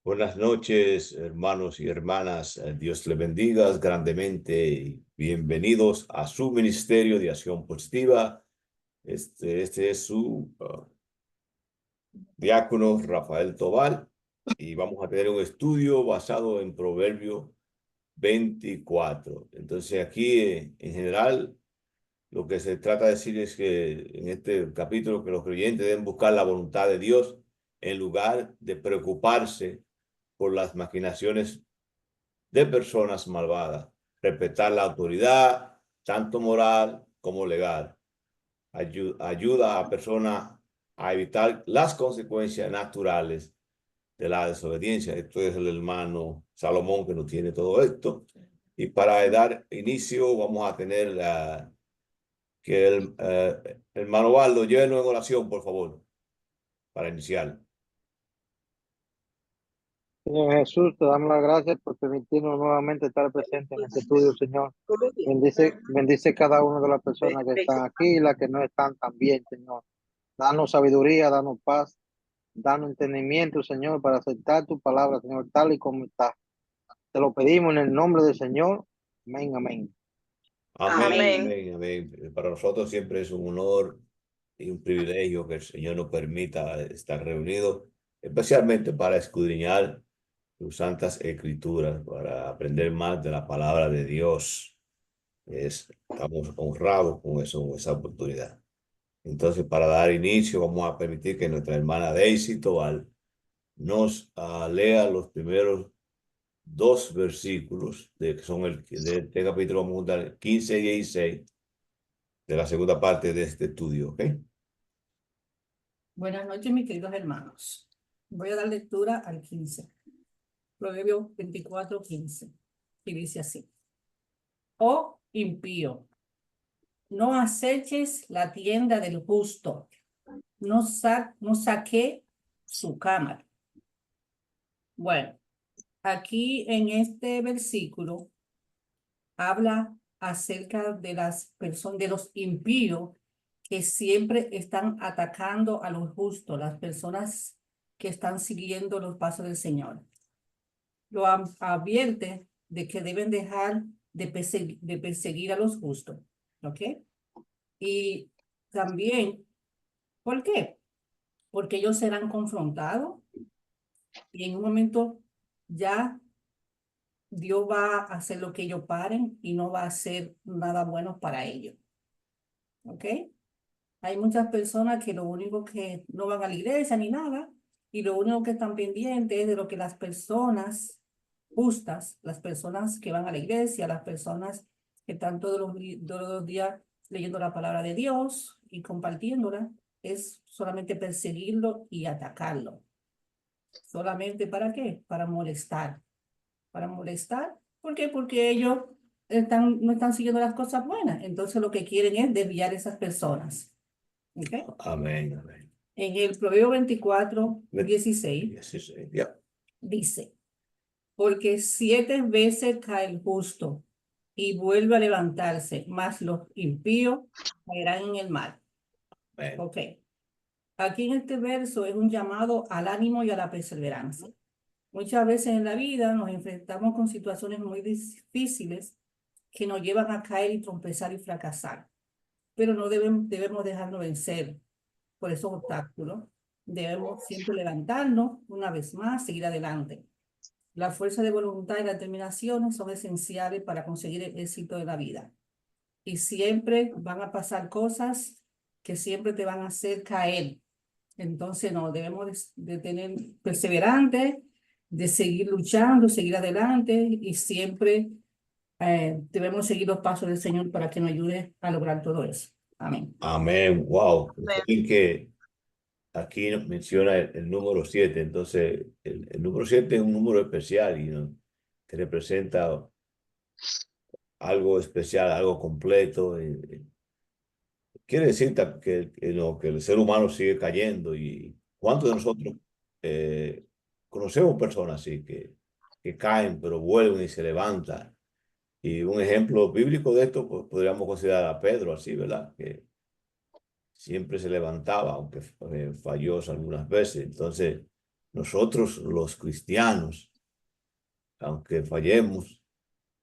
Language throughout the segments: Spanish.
Buenas noches, hermanos y hermanas. Dios les bendiga grandemente y bienvenidos a su Ministerio de Acción Positiva. Este es su diácono Rafael Tobal y vamos a tener un estudio basado en Proverbio 24. Entonces aquí en general lo que se trata de decir es que en este capítulo que los creyentes deben buscar la voluntad de Dios en lugar de preocuparse por las maquinaciones de personas malvadas. Respetar la autoridad, tanto moral como legal. Ayuda a personas a evitar las consecuencias naturales de la desobediencia. Esto es el hermano Salomón que nos tiene todo esto. Y para dar inicio vamos a tener que el hermano Waldo llévenos en oración, por favor, para iniciar. Señor Jesús, te damos las gracias por permitirnos nuevamente estar presentes en este estudio, Señor. Bendice cada una de las personas que están aquí y las que no están también, Señor. Danos sabiduría, danos paz, danos entendimiento, Señor, para aceptar tu palabra, Señor, tal y como está. Te lo pedimos en el nombre del Señor. Amén, amén. Amén, amén, amén. Para nosotros siempre es un honor y un privilegio que el Señor nos permita estar reunidos, especialmente para escudriñar sus santas escrituras, para aprender más de la palabra de Dios. Estamos honrados con eso, con esa oportunidad. Entonces, para dar inicio, vamos a permitir que nuestra hermana Daisy Tobal nos lea los primeros dos versículos que son de este capítulo. Vamos a juntar 15 y 16 de la segunda parte de este estudio, ¿ok? Buenas noches, mis queridos hermanos. Voy a dar lectura al 15, Proverbio 24:15, y dice así: Oh impío, no aceches la tienda del justo, no saque su cámara. Bueno, aquí en este versículo habla acerca de las personas, de los impíos que siempre están atacando a los justos, las personas que están siguiendo los pasos del Señor. Lo advierte de que deben dejar de perseguir a los justos, ¿ok? Y también, ¿por qué? Porque ellos serán confrontados y en un momento ya Dios va a hacer lo que ellos paren y no va a hacer nada bueno para ellos, ¿ok? Hay muchas personas que lo único que no van a la iglesia ni nada, y lo único que están pendientes es de lo que las personas justas, las personas que van a la iglesia, las personas que están todos los días leyendo la palabra de Dios y compartiéndola, es solamente perseguirlo y atacarlo. ¿Solamente para qué? Para molestar. Para molestar. ¿Por qué? Porque ellos no están siguiendo las cosas buenas. Entonces lo que quieren es desviar a esas personas. ¿Okay? Amén, amén. En el Proverbio 24:16 16, yeah. dice: porque 7 veces cae el justo y vuelve a levantarse, mas los impíos caerán en el mal. Amén. Ok. Aquí en este verso es un llamado al ánimo y a la perseverancia. Muchas veces en la vida nos enfrentamos con situaciones muy difíciles que nos llevan a caer y tropezar y fracasar, pero no debemos dejarnos vencer por esos obstáculos. Debemos siempre levantarnos una vez más, seguir adelante. La fuerza de voluntad y la determinación son esenciales para conseguir el éxito de la vida. Y siempre van a pasar cosas que siempre te van a hacer caer. Entonces, no, debemos de tener perseverante, de seguir luchando, seguir adelante y siempre debemos seguir los pasos del Señor para que nos ayude a lograr todo eso. Amén. Amén. Wow. Saben que aquí nos menciona el número 7. Entonces, el número 7 es un número especial y ¿no? que representa algo especial, algo completo. Quiere decir que el ser humano sigue cayendo. ¿Y cuántos de nosotros conocemos personas así que caen, pero vuelven y se levantan? Y un ejemplo bíblico de esto, pues, podríamos considerar a Pedro así, ¿verdad? Que siempre se levantaba, aunque falló algunas veces. Entonces, nosotros los cristianos, aunque fallemos,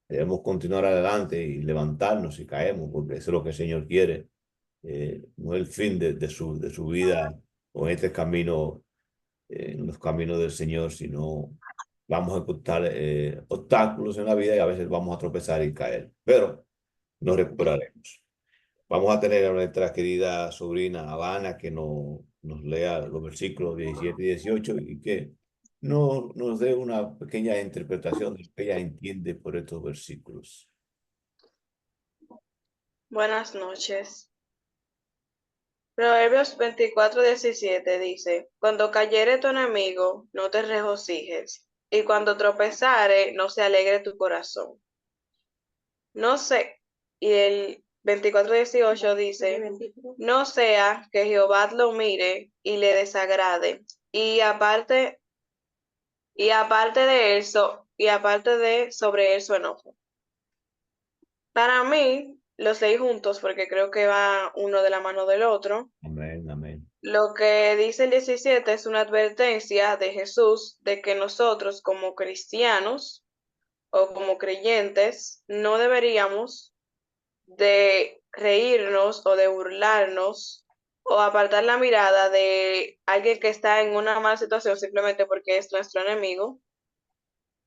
debemos continuar adelante y levantarnos y caemos, porque eso es lo que el Señor quiere. No es el fin de su vida o en este camino, en los caminos del Señor, sino vamos a encontrar obstáculos en la vida y a veces vamos a tropezar y caer, pero nos recuperaremos. Vamos a tener a nuestra querida sobrina Habana que nos lea los versículos 17 y 18 y que nos dé una pequeña interpretación de lo que ella entiende por estos versículos. Buenas noches. Proverbios 24:17 dice: Cuando cayere tu enemigo, no te regocijes, y cuando tropezare, no se alegre tu corazón. No sé. Y el 24:18 dice: No sea que Jehová lo mire y le desagrade, y aparte de sobre él su enojo. Para mí, los leí juntos porque creo que va uno de la mano del otro. Amén, amén. Lo que dice el 17 es una advertencia de Jesús de que nosotros como cristianos o como creyentes no deberíamos de reírnos o de burlarnos o apartar la mirada de alguien que está en una mala situación simplemente porque es nuestro enemigo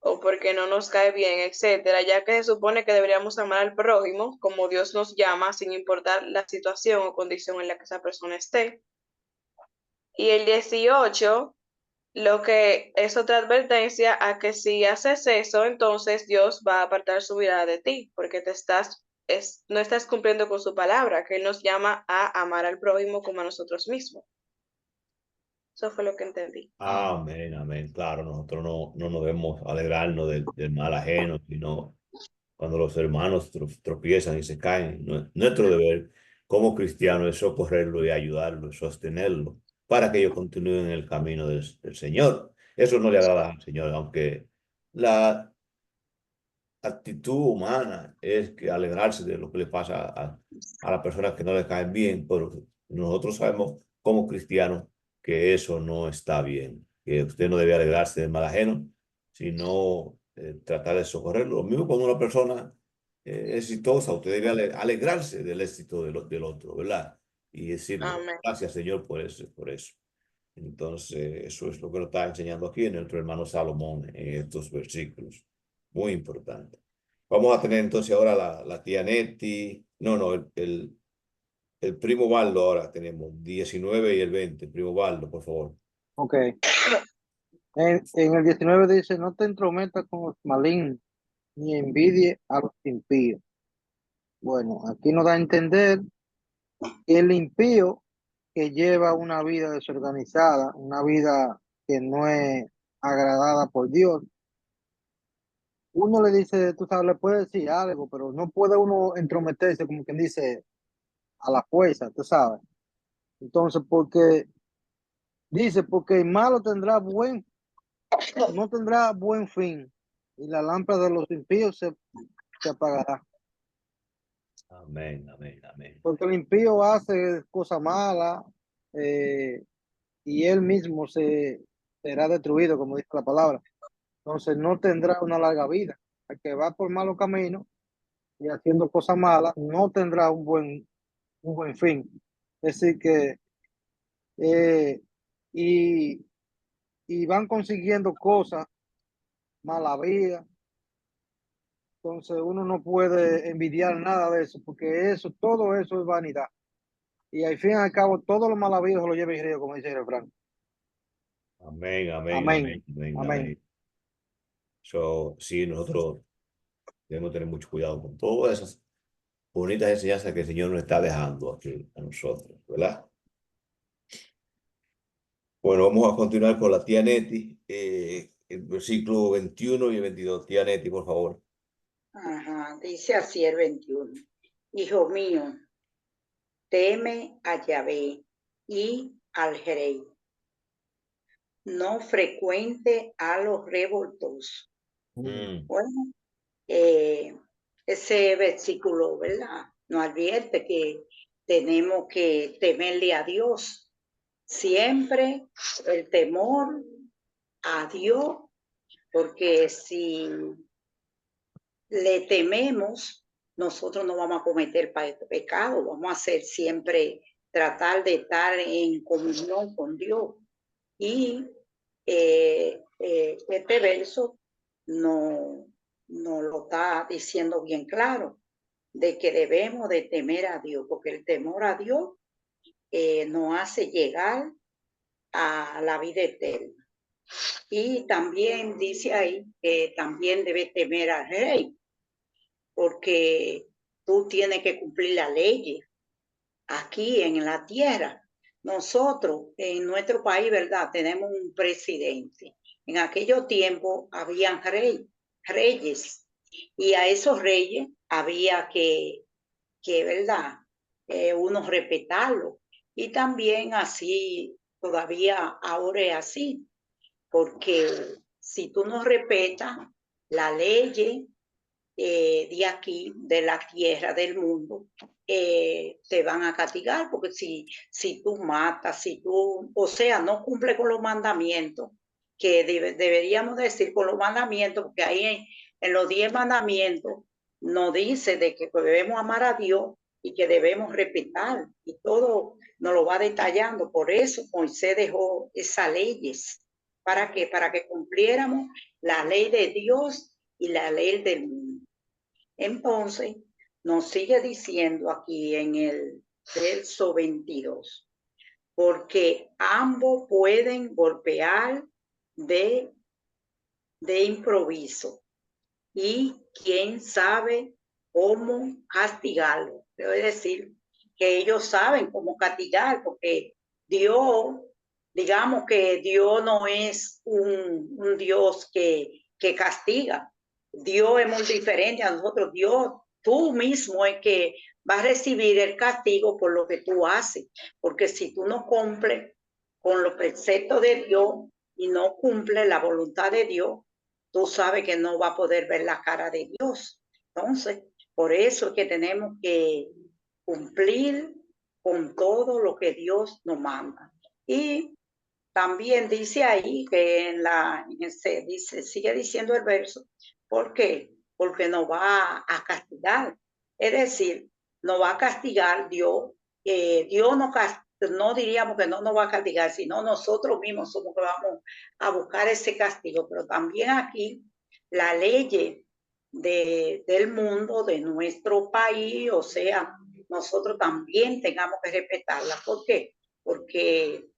o porque no nos cae bien, etcétera, ya que se supone que deberíamos amar al prójimo como Dios nos llama, sin importar la situación o condición en la que esa persona esté. Y el 18, lo que es otra advertencia a que si haces eso, entonces Dios va a apartar su mirada de ti, porque no estás cumpliendo con su palabra, que Él nos llama a amar al prójimo como a nosotros mismos. Eso fue lo que entendí. Amén, amén. Claro, nosotros no nos debemos alegrarnos del mal ajeno, sino cuando los hermanos tropiezan y se caen. Nuestro deber como cristianos es socorrerlo y ayudarlo y sostenerlo para que ellos continúen en el camino del Señor. Eso no le agrada al Señor, aunque la actitud humana es que alegrarse de lo que le pasa a las personas que no le caen bien, pero nosotros sabemos como cristianos que eso no está bien, que usted no debe alegrarse del mal ajeno, sino tratar de socorrerlo. Lo mismo cuando una persona es exitosa, usted debe alegrarse del éxito del otro, ¿verdad? Y decirle, Amén. gracias Señor por eso, por eso. Entonces, eso es lo que nos está enseñando aquí en nuestro hermano Salomón en estos versículos. Muy importante. Vamos a tener entonces ahora la tía Neti. No, el primo Baldo ahora tenemos 19 y el 20. Primo Baldo, por favor. Ok. En el 19 dice, no te entrometas con los malignos, ni envidie a los impíos. Bueno, aquí nos da a entender que el impío que lleva una vida desorganizada, una vida que no es agradada por Dios, uno le dice, tú sabes, le puede decir algo, pero no puede uno entrometerse, como quien dice, a la fuerza, tú sabes. Entonces, porque el malo no tendrá buen fin, y la lámpara de los impíos se apagará. Amén, amén, amén. Porque el impío hace cosas malas, y él mismo será destruido, como dice la palabra. Entonces no tendrá una larga vida. El que va por malos caminos y haciendo cosas malas no tendrá un buen fin. Es decir, que eh, y, y van consiguiendo cosas mala vida. Entonces uno no puede envidiar nada de eso, porque todo eso es vanidad. Y al fin y al cabo, todos los malavidos se lo lleva el río, como dice el refrán. Amén, amén, amén, Amén. amén, Amén. amén. Sí, nosotros debemos tener mucho cuidado con todas esas bonitas enseñanzas que el Señor nos está dejando aquí a nosotros, ¿verdad? Bueno, vamos a continuar con la tía Neti, el versículo 21 y 22. Tía Neti, por favor. Ajá, dice así el 21. Hijo mío, teme a Yahvé y al Rey. No frecuente a los revoltosos. Bueno, ese versículo, ¿verdad? Nos advierte que tenemos que temerle a Dios. Siempre el temor a Dios, porque si le tememos, nosotros no vamos a cometer pecado, vamos a hacer siempre, tratar de estar en comunión con Dios. Y este verso no lo está diciendo bien claro, de que debemos de temer a Dios, porque el temor a Dios nos hace llegar a la vida eterna. Y también dice ahí que también debe temer al rey, porque tú tienes que cumplir la ley aquí en la tierra. Nosotros en nuestro país, ¿verdad? Tenemos un presidente. En aquellos tiempos habían reyes, y a esos reyes había que ¿verdad? Uno respetarlo. Y también así, todavía ahora es así, porque si tú no respetas la ley de aquí, de la tierra, del mundo, te van a castigar, porque si tú matas, si tú, o sea, no cumple con los mandamientos, que deberíamos decir con los mandamientos, porque ahí en los 10 mandamientos nos dice de que debemos amar a Dios y que debemos respetar, y todo nos lo va detallando. Por eso Moisés dejó esas leyes. ¿Para qué? Para que cumpliéramos la ley de Dios y la ley del mundo. Entonces, nos sigue diciendo aquí en el verso 22, porque ambos pueden golpear de improviso, y quién sabe cómo castigarlo. Debo decir que ellos saben cómo castigar, porque Dios, digamos que Dios no es un Dios que castiga. Dios es muy diferente a nosotros. Dios, tú mismo es que vas a recibir el castigo por lo que tú haces, porque si tú no cumples con los preceptos de Dios y no cumples la voluntad de Dios, tú sabes que no va a poder ver la cara de Dios. Entonces, por eso es que tenemos que cumplir con todo lo que Dios nos manda. Y también dice ahí que sigue diciendo el verso, ¿por qué? Porque nos va a castigar. Es decir, nos va a castigar Dios. Dios no diríamos que no nos va a castigar, sino nosotros mismos somos que vamos a buscar ese castigo. Pero también aquí la ley del mundo, de nuestro país, o sea, nosotros también tengamos que respetarla. ¿Por qué? Porque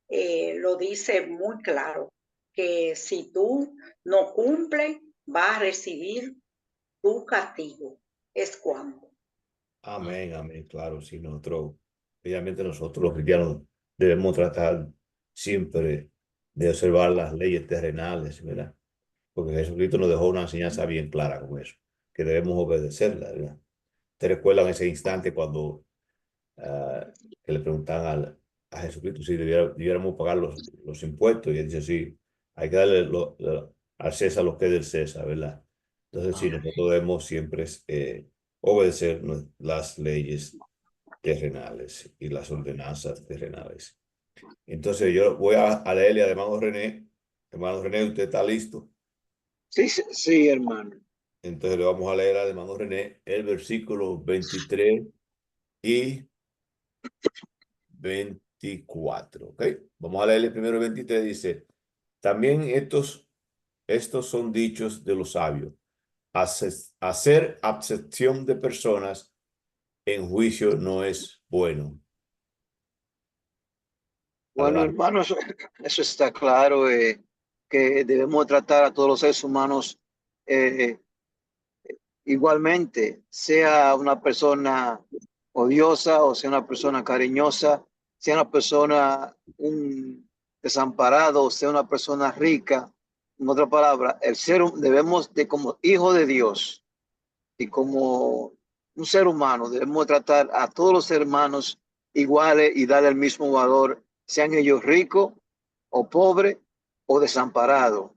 lo dice muy claro, que si tú no cumples, vas a recibir tu castigo. Es cuando. Amén, amén, claro, sí, obviamente nosotros los cristianos debemos tratar siempre de observar las leyes terrenales, ¿verdad? Porque Jesucristo nos dejó una enseñanza bien clara con eso, que debemos obedecerla, ¿verdad? ¿Te recuerdan ese instante cuando que le preguntaban a Jesucristo si debiéramos pagar los impuestos? Y él dice, sí, hay que darle al César lo que es del César, ¿verdad? Entonces, sí, nosotros debemos siempre obedecer las leyes terrenales y las ordenanzas terrenales. Entonces, yo voy a leerle al hermano René. Hermano René, ¿usted está listo? Sí, sí, sí, hermano. Entonces, le vamos a leer al hermano René el versículo 23 y 24, ¿ok? Vamos a leerle primero el 23, dice, también estos son dichos de los sabios, hacer acepción de personas en juicio no es bueno. Bueno, Adelante. hermano, eso está claro, que debemos tratar a todos los seres humanos eh, igualmente, sea una persona odiosa o sea una persona cariñosa, sea una persona un desamparado o sea una persona rica. En otra palabra, debemos de como hijo de Dios y como un ser humano, debemos tratar a todos los hermanos iguales y darle el mismo valor, sean ellos ricos o pobres o desamparados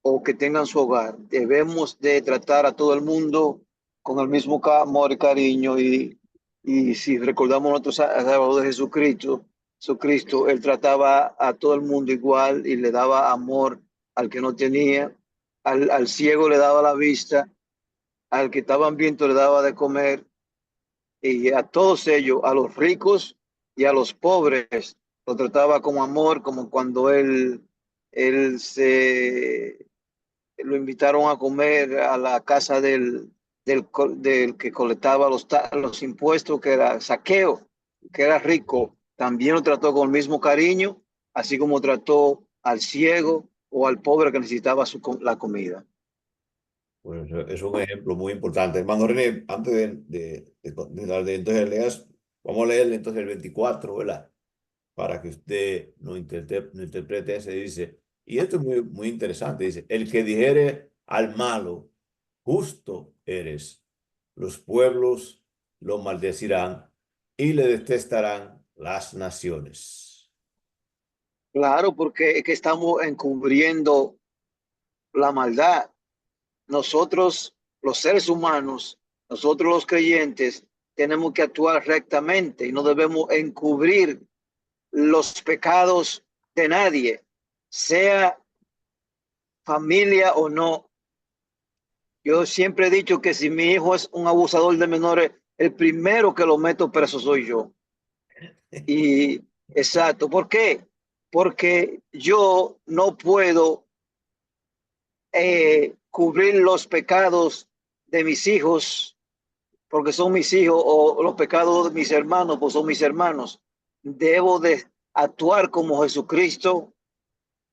o que tengan su hogar. Debemos de tratar a todo el mundo con el mismo amor y cariño, y si recordamos a nuestro Salvador de Jesucristo, Jesucristo, él trataba a todo el mundo igual y le daba amor al que no tenía, al ciego le daba la vista, al que estaba hambriento le daba de comer, y a todos ellos, a los ricos y a los pobres, lo trataba con amor, como cuando él lo invitaron a comer a la casa del que colectaba los impuestos, que era Saqueo, que era rico. También lo trató con el mismo cariño, así como trató al ciego o al pobre que necesitaba la comida. Bueno, es un ejemplo muy importante. Hermano René, antes entonces leas, vamos a leer entonces el 24, ¿verdad? Para que usted no interprete ese, dice, y esto es muy, muy interesante, dice, el que dijere al malo, justo eres, los pueblos lo maldecirán y le detestarán las naciones. Claro, porque es que estamos encubriendo la maldad. Nosotros, los seres humanos, nosotros los creyentes, tenemos que actuar rectamente y no debemos encubrir los pecados de nadie, sea familia o no. Yo siempre he dicho que si mi hijo es un abusador de menores, el primero que lo meto preso soy yo. Y exacto, ¿por qué? Porque yo no puedo cubrir los pecados de mis hijos, porque son mis hijos, o los pecados de mis hermanos, pues son mis hermanos. Debo de actuar como Jesucristo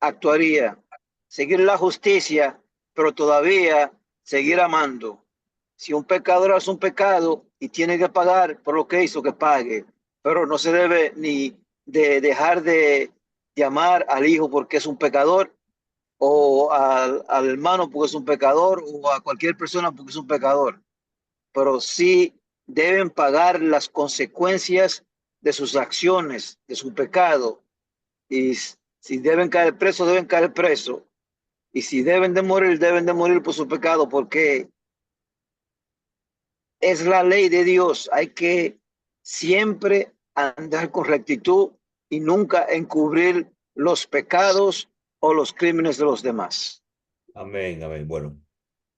actuaría, seguir la justicia, pero todavía seguir amando. Si un pecador hace un pecado y tiene que pagar por lo que hizo, que pague, pero no se debe ni de dejar de llamar al hijo porque es un pecador, o al hermano porque es un pecador, o a cualquier persona porque es un pecador, pero sí deben pagar las consecuencias de sus acciones, de su pecado. Y si deben caer presos, deben caer presos. Y si deben de morir por su pecado, porque es la ley de Dios. Hay que siempre andar con rectitud y nunca encubrir los pecados o los crímenes de los demás. Amén, amén. Bueno,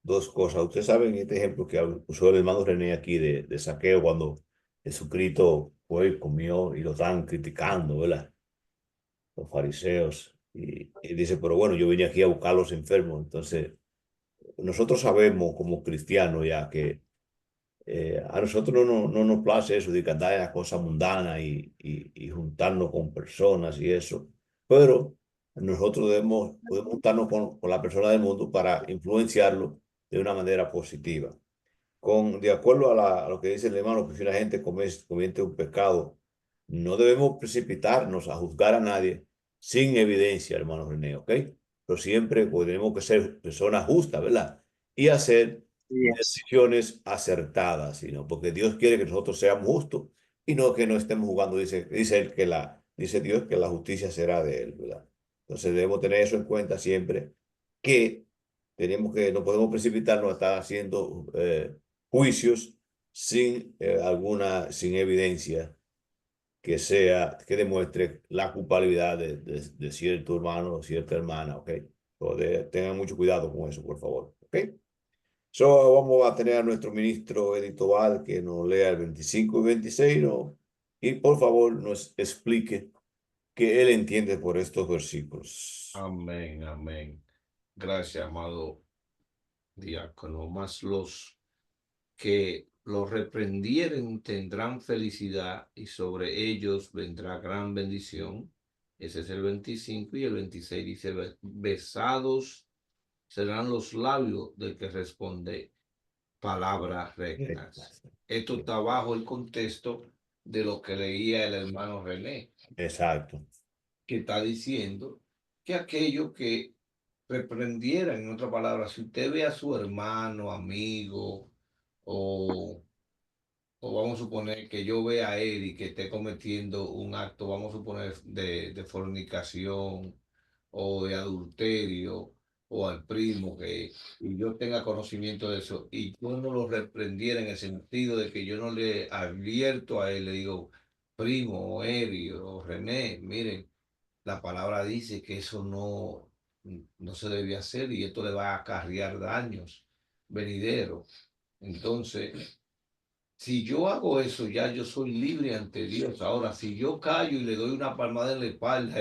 dos cosas. Ustedes saben este ejemplo que usó el hermano René aquí de Saqueo cuando Jesucristo fue y comió y lo estaban criticando, ¿verdad? Los fariseos. Y dice, pero bueno, yo vine aquí a buscar a los enfermos. Entonces, nosotros sabemos como cristianos ya que a nosotros no nos place eso de que andar en las cosas mundanas y juntarnos con personas y eso. Pero nosotros podemos juntarnos con la persona del mundo para influenciarlo de una manera positiva. De acuerdo a lo que dice el hermano, que si la gente comete un pecado, no debemos precipitarnos a juzgar a nadie sin evidencia, hermano René, ¿ok? Pero siempre pues, tenemos que ser personas justas, ¿verdad? Y hacer Yes. decisiones acertadas, sino porque Dios quiere que nosotros seamos justos y no que no estemos jugando, dice él que dice Dios que la justicia será de él, ¿verdad? Entonces debemos tener eso en cuenta siempre, que no podemos precipitarnos a estar haciendo juicios sin evidencia que demuestre la culpabilidad de cierto hermano o cierta hermana, ¿ok? Tengan mucho cuidado con eso, por favor, ¿ok? Vamos a tener a nuestro ministro Edito Val que nos lea el 25 y 26, ¿no? Y por favor nos explique qué él entiende por estos versículos. Amén, amén. Gracias, amado diácono. Mas los que los reprendieren tendrán felicidad y sobre ellos vendrá gran bendición. Ese es el 25 y el 26 dice, besados serán los labios del que responde palabras rectas. Esto está bajo el contexto de lo que leía el hermano René, Exacto. que está diciendo que aquello que reprendieran, en otra palabra, si usted ve a su hermano, amigo, o, o vamos a suponer que yo vea a Eddie que esté cometiendo un acto, vamos a suponer, de fornicación o de adulterio, o al primo y yo tenga conocimiento de eso, y yo no lo reprendiera en el sentido de que yo no le advierto a él, le digo, primo, o Eri, o René, miren, la palabra dice que eso no se debe hacer y esto le va a acarrear daños venideros. Entonces, si yo hago eso, ya yo soy libre ante Dios. Ahora, si yo callo y le doy una palmada en la espalda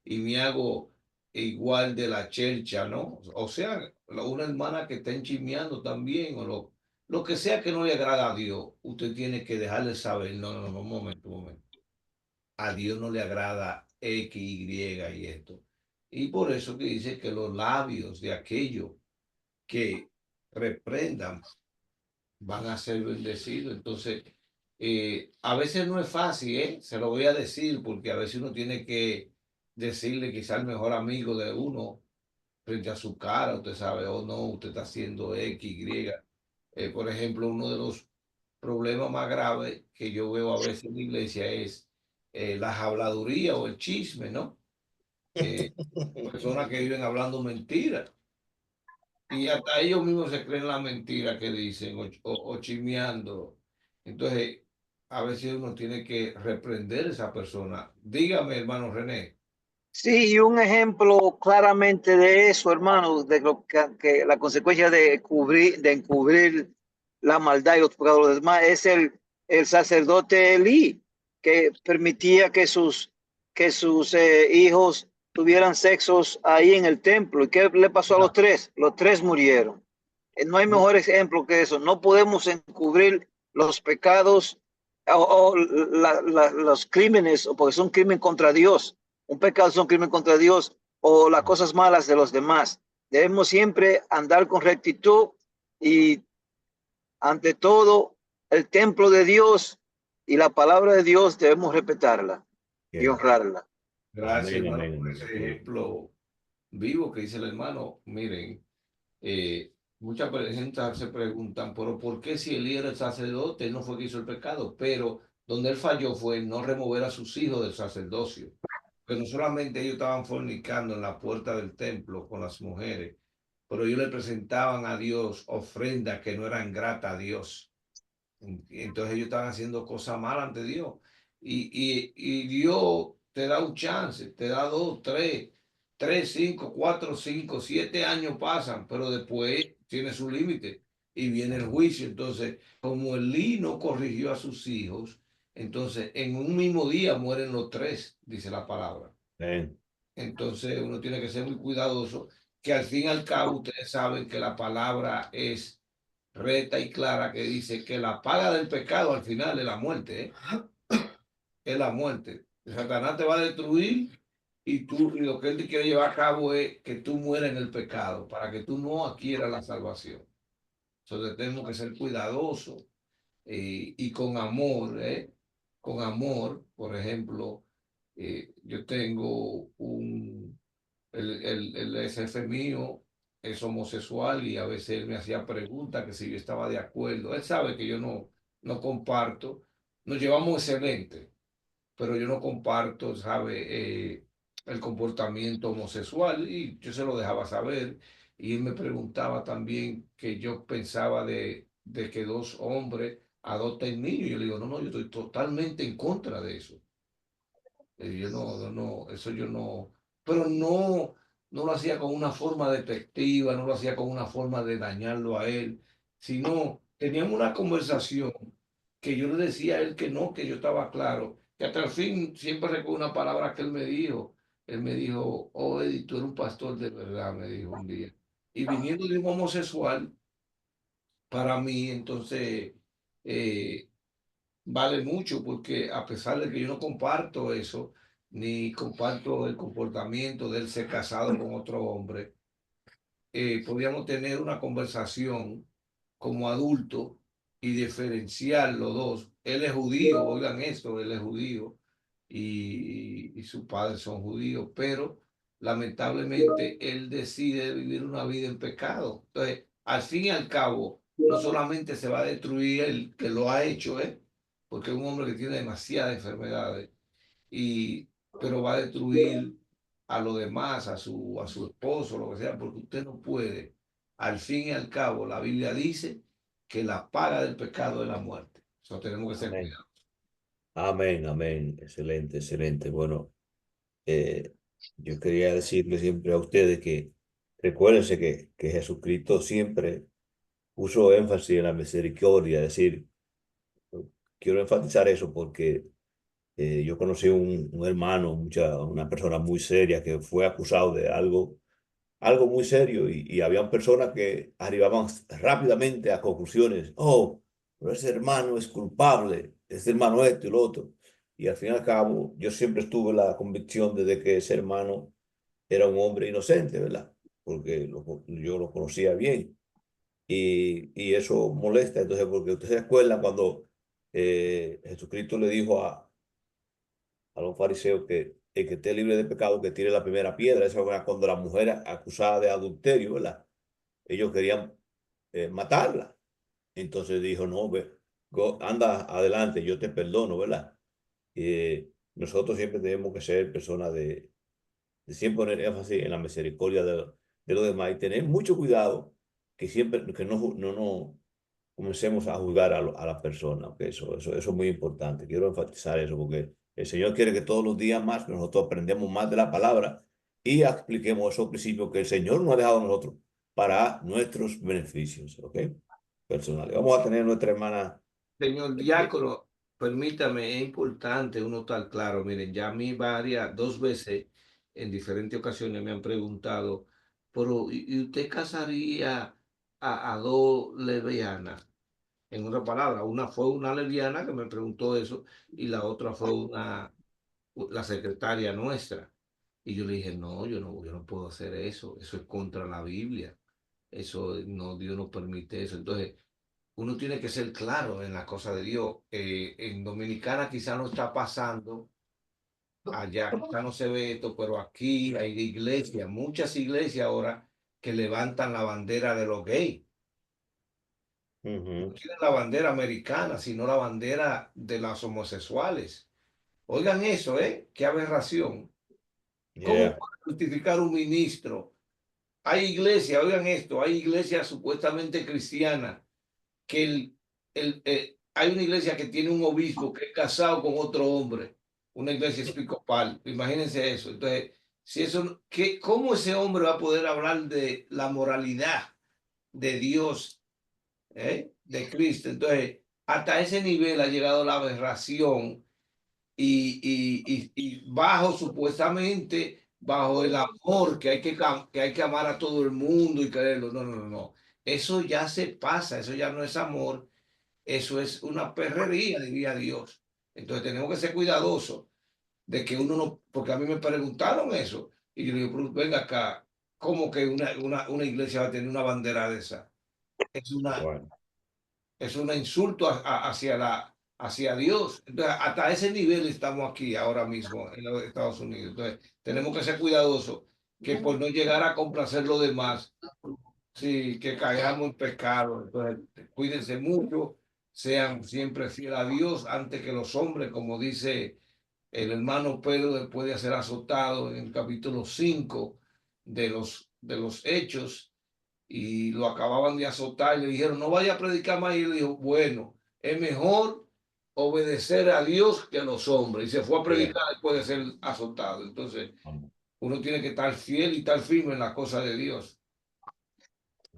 y me hago igual de la chercha, ¿no? O sea, una hermana que está enchismeando también, o lo que sea que no le agrada a Dios, usted tiene que dejarle saber, no, un momento, un momento. A Dios no le agrada X, Y esto. Y por eso que dice que los labios de aquellos que reprendan van a ser bendecidos. Entonces, a veces no es fácil, ¿eh? Se lo voy a decir, porque a veces uno tiene que decirle quizá al mejor amigo de uno frente a su cara, usted sabe, o no, usted está haciendo X, Y. Por ejemplo, uno de los problemas más graves que yo veo a veces en la iglesia es la habladuría o el chisme, ¿no? Personas que viven hablando mentiras. Y hasta ellos mismos se creen la mentira que dicen o chismeando. Entonces, a veces uno tiene que reprender a esa persona. Dígame, hermano René. Sí, y un ejemplo claramente de eso, hermano, de lo que la consecuencia de encubrir la maldad y los pecados de los demás es el sacerdote Elí, que permitía que sus hijos tuvieran sexos ahí en el templo. ¿Y qué le pasó a los tres? Los tres murieron. No hay mejor ejemplo que eso. No podemos encubrir los pecados o los crímenes, porque son crimen contra Dios. Un pecado es un crimen contra Dios o las cosas malas de los demás. Debemos siempre andar con rectitud y ante todo el templo de Dios y la palabra de Dios debemos respetarla y honrarla. Gracias, Amén, hermano, amén, por amén. ese ejemplo vivo que dice el hermano. Miren, muchas gente se preguntan, pero ¿por qué si Elí era el sacerdote, no fue que hizo el pecado? Pero donde él falló fue en no remover a sus hijos del sacerdocio. Que no solamente ellos estaban fornicando en la puerta del templo con las mujeres, pero ellos le presentaban a Dios ofrendas que no eran gratas a Dios. Entonces ellos estaban haciendo cosas malas ante Dios. Y Dios te da un chance, te da 2, 3, 5, 4, 5, 7 años pasan, pero después tiene su límite y viene el juicio. Entonces, como Elí no corrigió a sus hijos, entonces en un mismo día mueren los tres, dice la palabra. Amén. Entonces uno tiene que ser muy cuidadoso, que al fin y al cabo ustedes saben que la palabra es recta y clara, que dice que la paga del pecado al final es la muerte, ¿eh? Es la muerte. Satanás te va a destruir y lo que él te quiere llevar a cabo es que tú mueras en el pecado para que tú no adquieras la salvación. Entonces tenemos que ser cuidadosos y con amor, ¿eh? Con amor, por ejemplo, yo tengo el jefe mío es homosexual y a veces él me hacía preguntas que si yo estaba de acuerdo. Él sabe que yo no comparto. Nos llevamos excelente, pero yo no comparto, sabe, el comportamiento homosexual y yo se lo dejaba saber. Y él me preguntaba también que yo pensaba de que dos hombres adopten niños. Y yo le digo, no, yo estoy totalmente en contra de eso. Yo eso yo no, pero no lo hacía con una forma despectiva, no lo hacía con una forma de dañarlo a él, sino teníamos una conversación que yo le decía a él que no, que yo estaba claro, que hasta el fin siempre recuerdo una palabra que él me dijo, oh Eddie, tú eres un pastor de verdad, me dijo un día. Y viniendo de un homosexual, para mí, entonces, eh, vale mucho porque a pesar de que yo no comparto eso, ni comparto el comportamiento de él ser casado con otro hombre, podíamos tener una conversación como adulto y diferenciar los dos. Él es judío, oigan esto, él es judío y sus padres son judíos, pero lamentablemente él decide vivir una vida en pecado. Entonces, al fin y al cabo, no solamente se va a destruir el que lo ha hecho, porque es un hombre que tiene demasiadas enfermedades, pero va a destruir a los demás, a su esposo, lo que sea, porque usted no puede. Al fin y al cabo, la Biblia dice que la paga del pecado es la muerte. Eso tenemos que ser Amén. cuidadosos. Amén, amén. Excelente, excelente. Bueno, eh, yo quería decirle siempre a ustedes que recuérdense que Jesucristo siempre puso énfasis en la misericordia. Es decir, quiero enfatizar eso porque yo conocí un hermano, una persona muy seria que fue acusado de algo muy serio y habían personas que arribaban rápidamente a conclusiones. Oh, pero ese hermano es culpable, ese hermano esto y lo otro. Y al fin y al cabo, yo siempre estuve en la convicción de que ese hermano era un hombre inocente, ¿verdad? Porque yo lo conocía bien. Y eso molesta, entonces, porque ustedes se acuerdan cuando Jesucristo le dijo a los fariseos que el que esté libre de pecado que tire la primera piedra. Eso era cuando la mujer acusada de adulterio, ¿verdad? Ellos querían matarla. Entonces dijo, no, ve, anda adelante, yo te perdono, ¿verdad? Nosotros siempre tenemos que ser personas de siempre poner énfasis en la misericordia de los demás y tener mucho cuidado que siempre que no comencemos a juzgar a la persona. ¿Ok? Eso es muy importante. Quiero enfatizar eso porque el Señor quiere que todos los días más que nosotros aprendamos más de la palabra y expliquemos esos principios que el Señor nos ha dejado a nosotros para nuestros beneficios. ¿Ok? Personales. Vamos a tener nuestra hermana. Señor diácono, permítame, es importante uno estar claro. Miren, ya a mí dos veces, en diferentes ocasiones me han preguntado, pero ¿y usted casaría a dos lesbianas? En otra palabra, una fue una lesbiana que me preguntó eso y la otra fue la secretaria nuestra. Y yo le dije, no, yo no puedo hacer eso. Eso es contra la Biblia. Eso no, Dios no permite eso. Entonces, uno tiene que ser claro en la cosa de Dios. En Dominicana quizá no está pasando, allá quizá no se ve esto, pero aquí hay iglesias, muchas iglesias ahora que levantan la bandera de los gays. No tienen la bandera americana, sino la bandera de los homosexuales. Oigan eso, ¿eh? Qué aberración. ¿Cómo Yeah. puede justificar un ministro? Hay iglesias, oigan esto, hay iglesias supuestamente cristianas que hay una iglesia que tiene un obispo que es casado con otro hombre, una iglesia episcopal, imagínense eso. Entonces, si eso, ¿cómo ese hombre va a poder hablar de la moralidad de Dios, de Cristo? Entonces, hasta ese nivel ha llegado la aberración y bajo supuestamente, bajo el amor que hay que amar a todo el mundo y quererlo. No, no, no, no. Eso ya se pasa, eso ya no es amor, eso es una perrería, diría Dios. Entonces tenemos que ser cuidadosos de que uno no, porque a mí me preguntaron eso y yo digo, "Pero venga acá, ¿cómo que una iglesia va a tener una bandera de esa? Es una, Bueno, es un insulto hacia Dios. Entonces, hasta ese nivel estamos aquí ahora mismo en los Estados Unidos. Entonces, tenemos que ser cuidadosos que por no llegar a complacer los demás, sí, que caigamos en pecado. Entonces, cuídense mucho, sean siempre fieles a Dios antes que los hombres, como dice el hermano Pedro después de ser azotado en el capítulo 5 de los Hechos, y lo acababan de azotar y le dijeron, no vaya a predicar más. Y él dijo, bueno, es mejor obedecer a Dios que a los hombres. Y se fue a yeah. predicar después de ser azotado. Entonces, uno tiene que estar fiel y estar firme en la cosa de Dios.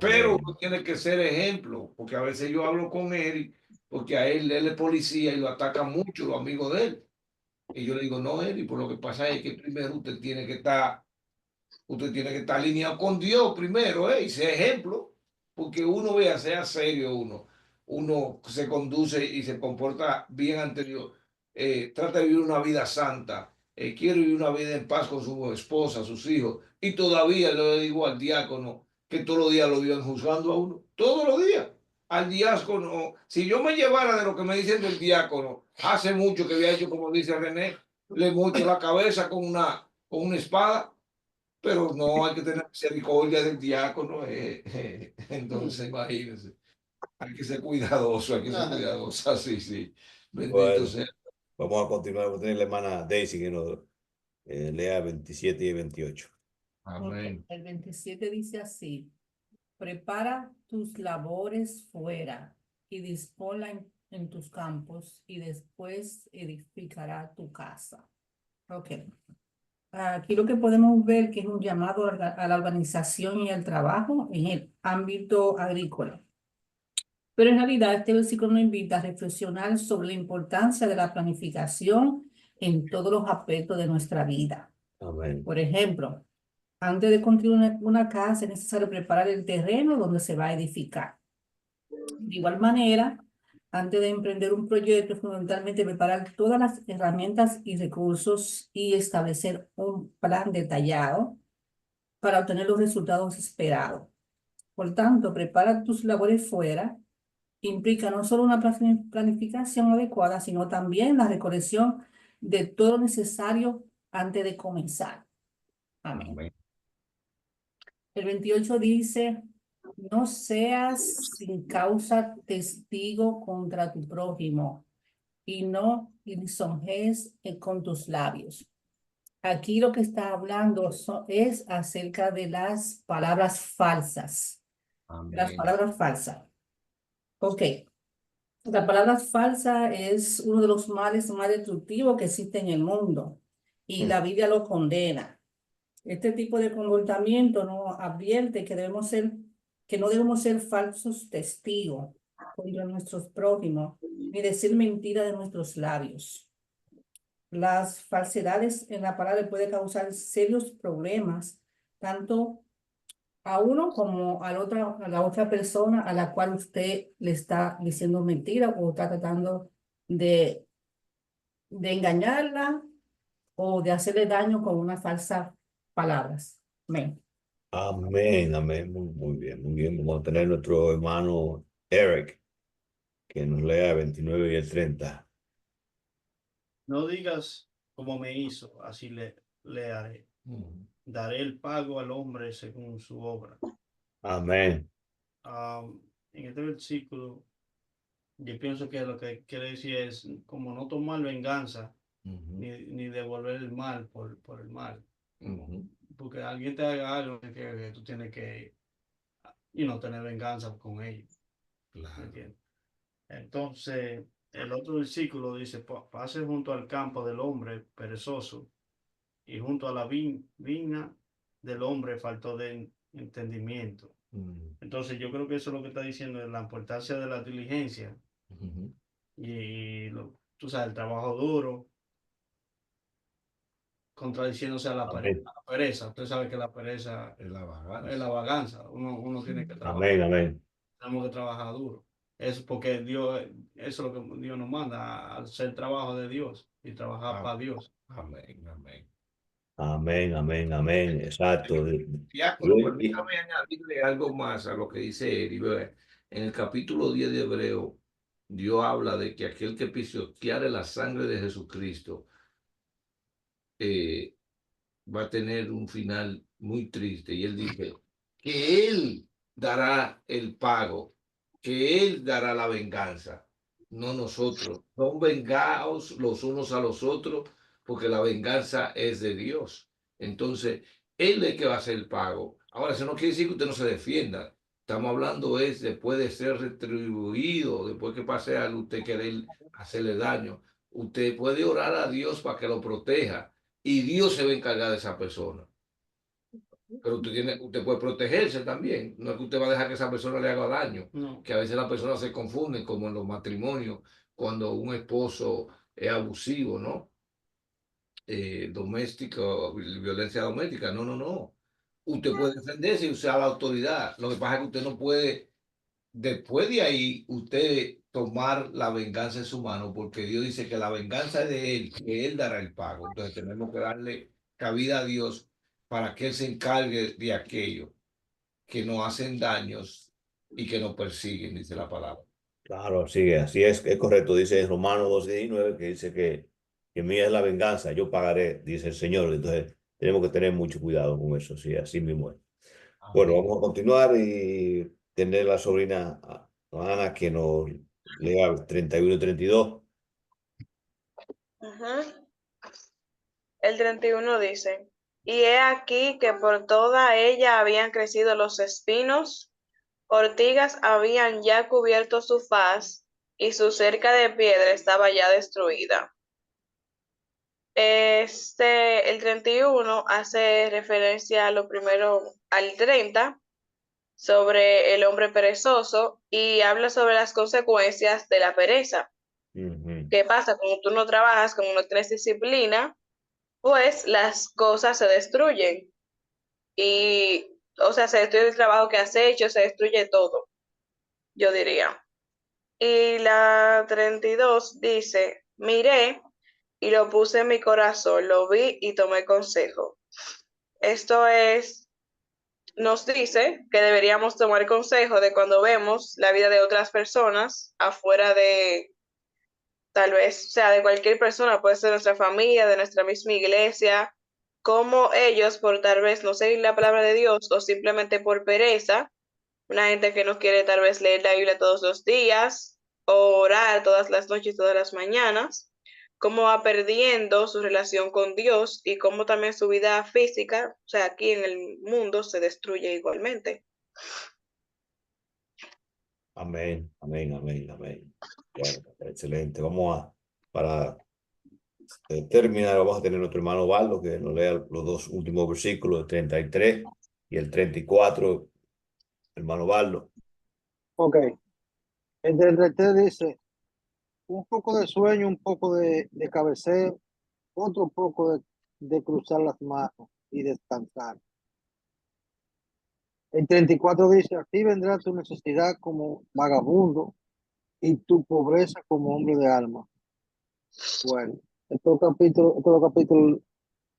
Pero Amén. uno tiene que ser ejemplo, porque a veces yo hablo con él, porque a él es policía y lo atacan mucho los amigos de él. Y yo le digo, no, Eri, por lo que pasa es que primero usted tiene que estar alineado con Dios primero, y ser ejemplo, porque uno vea, sea serio uno se conduce y se comporta bien ante Dios, trata de vivir una vida santa, quiere vivir una vida en paz con su esposa, sus hijos, y todavía le digo al diácono que todos los días lo vivan juzgando a uno, todos los días. Al diácono, si yo me llevara de lo que me dicen del diácono, hace mucho que había hecho, como dice René, le mocho la cabeza con una espada, pero no hay que tener misericordia del diácono. Entonces, imagínense, hay que ser cuidadoso, hay que ser cuidadoso. Así, sí. Bendito Bueno, sea. vamos a continuar. Vamos a tener la hermana Daisy que nos lea 27 y 28. Ok, Amén. el 27 dice así: prepara tus labores fuera y dispón en tus campos y después edificará tu casa. Ok. Aquí lo que podemos ver que es un llamado a la organización y al trabajo en el ámbito agrícola. Pero en realidad este versículo nos invita a reflexionar sobre la importancia de la planificación en todos los aspectos de nuestra vida. Amén. Por ejemplo, antes de construir una casa es necesario preparar el terreno donde se va a edificar. De igual manera, antes de emprender un proyecto, es fundamentalmente preparar todas las herramientas y recursos y establecer un plan detallado para obtener los resultados esperados. Por tanto, prepara tus labores fuera implica no solo una planificación adecuada, sino también la recolección de todo lo necesario antes de comenzar. Amén. Amén. El 28 dice, no seas sin causa testigo contra tu prójimo y no lisonjees con tus labios. Aquí lo que está hablando es acerca de las palabras falsas. Las Amén. palabras falsas. Ok. La palabra falsa es uno de los males más destructivos que existe en el mundo y la Biblia lo condena. Este tipo de comportamiento nos advierte que no debemos ser falsos testigos contra nuestros prójimos ni decir mentiras de nuestros labios. Las falsedades en la palabra pueden causar serios problemas, tanto a uno como a la otra persona a la cual usted le está diciendo mentira o está tratando de, de engañarla o de hacerle daño con unas falsas palabras. Amén. Amén, amén. Muy bien, muy bien. Vamos a tener nuestro hermano Eric, que nos lea el 29 y el 30. No digas como me hizo, así le haré. Daré el pago al hombre según su obra. Amén. En este versículo, yo pienso que lo que quiere decir es como no tomar venganza, ni devolver el mal por el mal. Porque alguien te haga algo que tú tienes que no tener venganza con ellos. ¿Me entiendes? Entonces, el otro versículo dice, pase junto al campo del hombre perezoso y junto a la viña del hombre faltó de entendimiento. Entonces yo creo que eso es lo que está diciendo, es la importancia de la diligencia y tú sabes, el trabajo duro, contradiciéndose a la Amén. pereza. Usted sabe que la pereza Es la vagancia. es la vagancia. Uno tiene que trabajar. Amén, amén. Tenemos que trabajar duro. Es porque Dios, eso es lo que Dios nos manda, a hacer trabajo de Dios y trabajar para Dios. Amén, amén. Amén, amén, amén. Exacto. Diácono, permítame añadirle algo más a lo que dice Eri. Vea, en el capítulo 10 de Hebreo, Dios habla de que aquel que pisoteare la sangre de Jesucristo va a tener un final muy triste. Y él dice que él dará el pago, que él dará la venganza, no nosotros. No vengaos los unos a los otros, porque la venganza es de Dios. Entonces, él es que va a hacer el pago. Ahora, eso no quiere decir que usted no se defienda. Estamos hablando es después de ser retribuido, después que pase algo, usted querer hacerle daño. Usted puede orar a Dios para que lo proteja y Dios se va a encargar de esa persona. Pero usted puede protegerse también. No es que usted va a dejar que esa persona le haga daño. No. Que a veces las personas se confunden, como en los matrimonios, cuando un esposo es abusivo, ¿no? Doméstico, violencia doméstica. No, no, no. Usted puede defenderse y usar la autoridad. Lo que pasa es que usted no puede, después de ahí, usted tomar la venganza en su mano, porque Dios dice que la venganza es de Él, que Él dará el pago. Entonces tenemos que darle cabida a Dios para que Él se encargue de aquello que nos hacen daños y que nos persiguen, dice la palabra. Claro, sí, así es correcto. Dice Romanos 12:19 que dice que mía es la venganza, yo pagaré, dice el Señor. Entonces tenemos que tener mucho cuidado con eso, sí, así mismo es. Bueno, Amén. vamos a continuar y tener la sobrina Ana que nos lea 31 y 32. El 31 dice, y he aquí que por toda ella habían crecido los espinos, ortigas habían ya cubierto su faz, y su cerca de piedra estaba ya destruida. El 31 hace referencia a lo primero, al 30, sobre el hombre perezoso, y habla sobre las consecuencias de la pereza. ¿Qué pasa? Cuando tú no trabajas, como no tienes disciplina, pues las cosas se destruyen. Y, o sea, se destruye el trabajo que has hecho, se destruye todo, yo diría. Y la 32 dice, miré y lo puse en mi corazón, lo vi y tomé consejo. Esto nos dice que deberíamos tomar consejo de cuando vemos la vida de otras personas afuera de, tal vez, o sea, de cualquier persona, puede ser nuestra familia, de nuestra misma iglesia, como ellos, por tal vez no seguir la palabra de Dios o simplemente por pereza, una gente que no quiere tal vez leer la Biblia todos los días o orar todas las noches, todas las mañanas, cómo va perdiendo su relación con Dios y cómo también su vida física, o sea, aquí en el mundo se destruye igualmente. Amén, amén, amén, amén. Bueno, excelente. Vamos a, para terminar, vamos a tener nuestro hermano Valdo que nos lea los dos últimos versículos, el 33 y el 34. Hermano Valdo. Ok. El 33 dice, un poco de sueño, un poco de cabeceo, otro poco de cruzar las manos y descansar. El 34 dice, así vendrá tu necesidad como vagabundo y tu pobreza como hombre de alma. Bueno, estos capítulos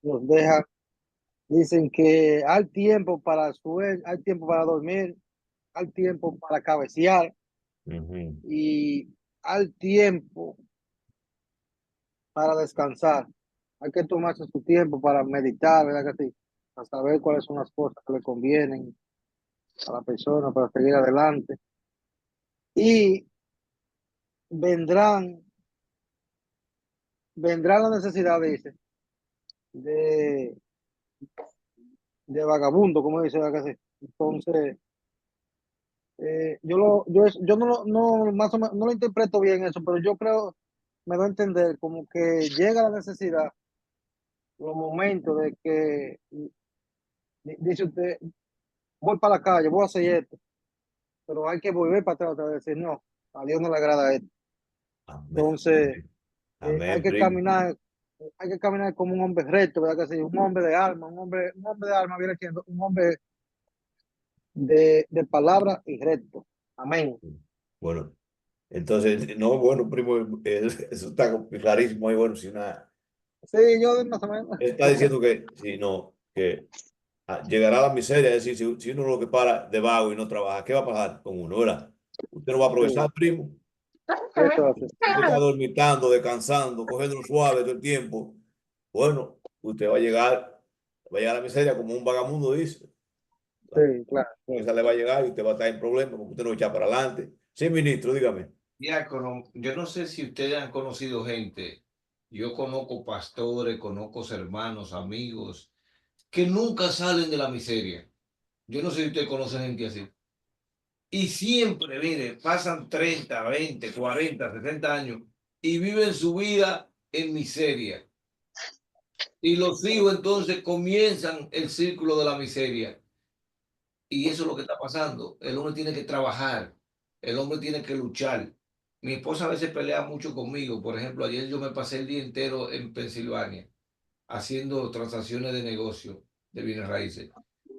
nos deja, dicen que hay tiempo para sueño, hay tiempo para dormir, hay tiempo para cabecear y hay tiempo para descansar. Hay que tomarse su tiempo para meditar, ¿verdad que sí? Para saber cuáles son las cosas que le convienen a la persona para seguir adelante. Y vendrán la necesidad, dice, de, de vagabundo, como dice, ¿verdad que sí? Entonces, yo no, más o menos, no lo interpreto bien eso, pero yo creo, me da a entender como que llega la necesidad, los momentos de que dice usted, voy para la calle, voy a hacer esto, pero hay que volver para atrás otra vez, decir, no, a Dios no le agrada esto. Amén. Entonces, Amén, hay que primo. caminar como un hombre recto, ¿verdad que sí? Un hombre de alma, un hombre de alma viene siendo un hombre de palabra y recto. Amén. Bueno, entonces, no, bueno, primo, eso está clarísimo. Y bueno, si una, Sí, yo más o menos. está diciendo que, si no, que llegará la miseria, es decir, si uno lo que para de vago y no trabaja, ¿qué va a pasar con uno, verdad? Usted no va a aprovechar, primo. Entonces, Usted está dormitando, descansando, cogiendo suave todo el tiempo. Bueno, usted va a llegar a la miseria como un vagamundo dice. sí, claro. Esa le va a llegar y usted va a estar en problemas porque usted no echa para adelante. Sí, ministro, dígame. Diácono, yo no sé si ustedes han conocido gente, yo conozco pastores, conozco hermanos, amigos, que nunca salen de la miseria. Yo no sé si ustedes conocen gente así. Y siempre, mire, pasan 30, 20, 40, 60 años y viven su vida en miseria. Y los hijos entonces comienzan el círculo de la miseria. Y eso es lo que está pasando. El hombre tiene que trabajar, el hombre tiene que luchar. Mi esposa a veces pelea mucho conmigo. Por ejemplo, ayer yo me pasé el día entero en Pensilvania haciendo transacciones de negocio de bienes raíces.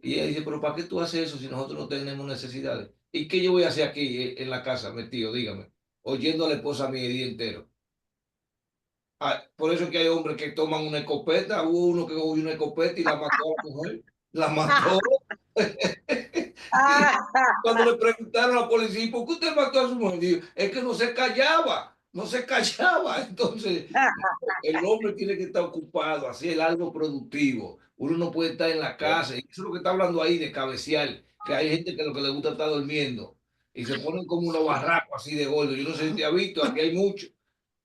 Y ella dice, pero ¿para qué tú haces eso si nosotros no tenemos necesidades? ¿Y qué yo voy a hacer aquí en la casa metido? Dígame, oyendo a la esposa mía el día entero. Por eso es que hay hombres que toman una escopeta. Hubo uno que cogió una escopeta y la mató a la mujer. La mató. Cuando le preguntaron a la policía, ¿por qué usted mató a su mujer? Dijo, es que no se callaba, no se callaba. Entonces, el hombre tiene que estar ocupado, hacer algo productivo. Uno no puede estar en la casa. Y eso es lo que está hablando ahí de cabecear, que hay gente que lo que le gusta estar durmiendo y se ponen como unos barracos así de gordo. Yo no sé si te has visto, aquí hay mucho.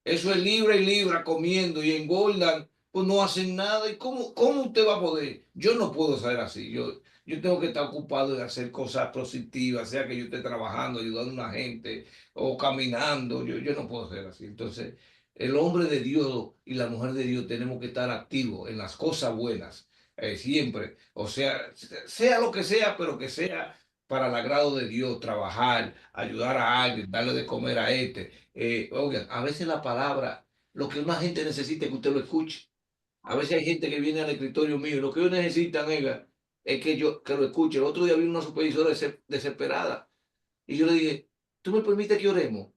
Eso es libra y libra comiendo y engordan, pues no hacen nada. ¿Y cómo usted va a poder? Yo no puedo ser así. Yo yo tengo que estar ocupado en hacer cosas positivas, sea que yo esté trabajando, ayudando a una gente o caminando. Yo no puedo ser así. Entonces, el hombre de Dios y la mujer de Dios tenemos que estar activos en las cosas buenas, siempre. O sea, sea lo que sea, pero que sea para el agrado de Dios, trabajar, ayudar a alguien, darle de comer a este. Oigan, a veces la palabra, lo que una gente necesita es que usted lo escuche. A veces hay gente que viene al escritorio mío y lo que ellos necesitan, oiga, es que yo que lo escuche. El otro día vi una supervisora desesperada y yo le dije, ¿tú me permites que oremos?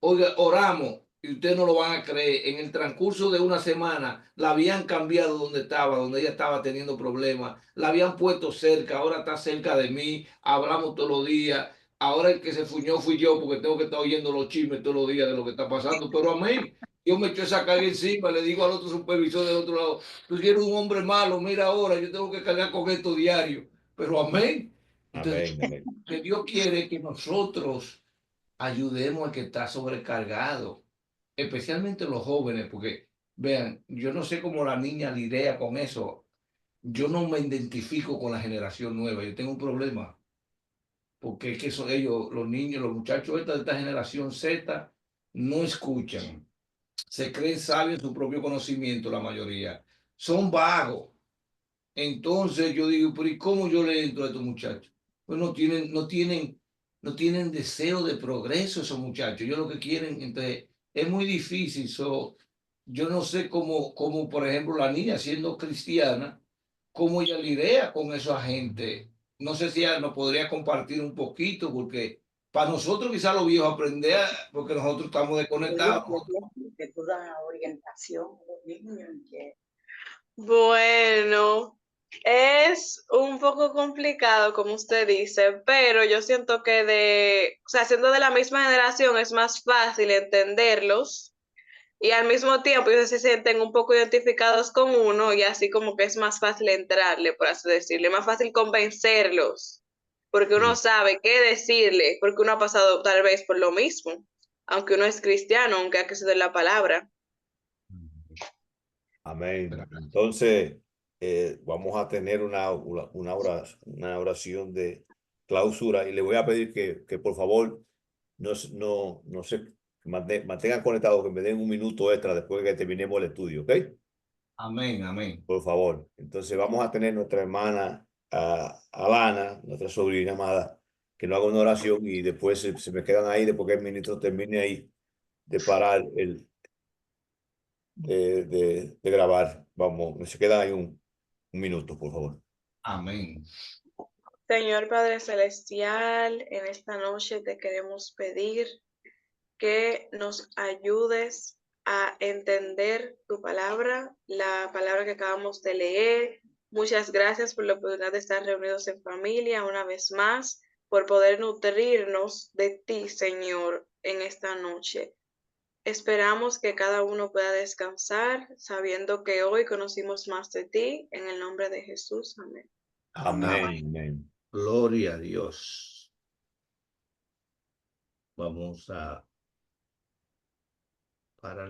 Oiga, oramos y ustedes no lo van a creer. En el transcurso de una semana la habían cambiado donde estaba, donde ella estaba teniendo problemas. La habían puesto cerca, ahora está cerca de mí. Hablamos todos los días. Ahora el que se fuñó fui yo porque tengo que estar oyendo los chismes todos los días de lo que está pasando. Pero amén. Yo me echo esa carga encima, le digo al otro supervisor del otro lado, tú eres un hombre malo, mira ahora, yo tengo que cargar con esto diario. Pero amén. Entonces, Amén, amén. que Dios quiere que nosotros ayudemos al que está sobrecargado, especialmente los jóvenes, porque vean, yo no sé cómo la niña lidia con eso. Yo no me identifico con la generación nueva, yo tengo un problema, porque es que son ellos, los niños, los muchachos de esta generación Z, no escuchan, se creen sabios en su propio conocimiento, la mayoría, son vagos. Entonces yo digo, pero ¿y cómo yo le entro a estos muchachos? Pues no tienen deseo de progreso esos muchachos. Ellos lo que quieren, entonces, es muy difícil. Yo no sé cómo, por ejemplo, la niña siendo cristiana, cómo ella lidia con esa gente. No sé si ella nos podría compartir un poquito, porque para nosotros quizás los viejos aprender, porque nosotros estamos desconectados. Que tú das orientación a los niños. Bueno, es un poco complicado, como usted dice, pero yo siento que o sea, siendo de la misma generación es más fácil entenderlos y al mismo tiempo ellos se sienten un poco identificados con uno y así como que es más fácil entrarle, por así decirlo, es más fácil convencerlos, porque uno Sí. sabe qué decirle, porque uno ha pasado tal vez por lo mismo, aunque uno es cristiano, aunque ha crecido en la palabra. Amén. Entonces, vamos a tener una oración de clausura y le voy a pedir que por favor no se mantengan conectados, que me den un minuto extra después de que terminemos el estudio, ¿ok? Amén, amén. Por favor. Entonces vamos a tener nuestra hermana Alana, nuestra sobrina amada, que nos haga una oración y después se me quedan ahí después que el ministro termine ahí de parar de grabar. Vamos, se quedan ahí un minuto, por favor. Amén. Señor Padre Celestial, en esta noche te queremos pedir que nos ayudes a entender tu palabra, la palabra que acabamos de leer. Muchas gracias por la oportunidad de estar reunidos en familia una vez más, por poder nutrirnos de ti, Señor, en esta noche. Esperamos que cada uno pueda descansar sabiendo que hoy conocimos más de ti. En el nombre de Jesús. Amén. Amén. Amén. Gloria a Dios. Vamos a parar.